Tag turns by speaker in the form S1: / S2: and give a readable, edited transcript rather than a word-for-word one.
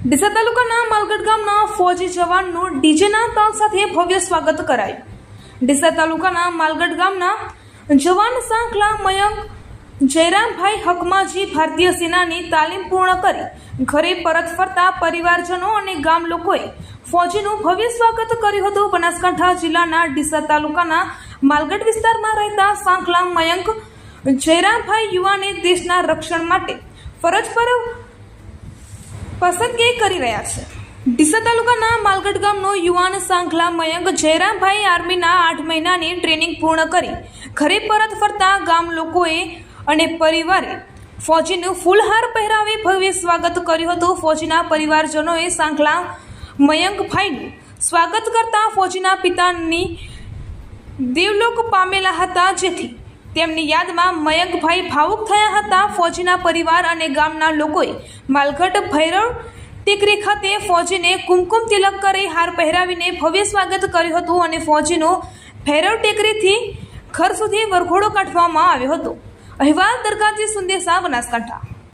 S1: ડીસા તાલુકાના માલગઢ ગામના ફૌજી જવાનનું ડીજેના તાલ સાથે ભવ્ય સ્વાગત કરાયું। ડીસા તાલુકાના માલગઢ ગામના જવાન સાંખલા મયંક જયરામભાઈ હકમાજી ભારતીય સેનાની તાલીમ પૂર્ણ કરી ઘરે પરત ફરતા પરિવારજનો અને ગામ લોકોએ ફૌજીનું ભવ્ય સ્વાગત કર્યું હતું। બનાસકાંઠા જિલ્લાના ડીસા તાલુકાના માલગઢ વિસ્તારમાં રહેતા સાંખલા મયંક જયરામભાઈ યુવાને દેશના રક્ષણ માટે ફરજ પર પસંદગી કરી રહ્યા છે। ડીસા તાલુકાના માલગઢ ગામનો યુવાન સાંખલા મયંક જયરામભાઈ આર્મીના 8 મહિનાની ટ્રેનિંગ પૂર્ણ કરી ઘરે પરત ફરતા ગામ લોકોએ અને પરિવારે ફૌજીનું ફૂલહાર પહેરાવી ભવ્ય સ્વાગત કર્યું હતું। ફૌજીના પરિવારજનોએ સાંખલા મયંકભાઈનું સ્વાગત કરતા ફૌજીના પિતાની દેવલોક પામેલા હતા, જેથી તેમની યાદમાં મયંકભાઈ ભાવુક થયા હતા। ફૌજીના પરિવાર અને ગામના લોકોએ માલગઢ ભૈરવ ટેકરી ખાતે ફૌજીને કુમકુમ તિલક કરી હાર પહેરાવીને ભવ્ય સ્વાગત કર્યું હતું અને ફૌજીનો ભૈરવ ટેકરીથી ઘર સુધી વરઘોડો કાઢવામાં આવ્યો હતો। અહેવાલ દરગાહજી સુંદેસા, બનાસકાંઠા।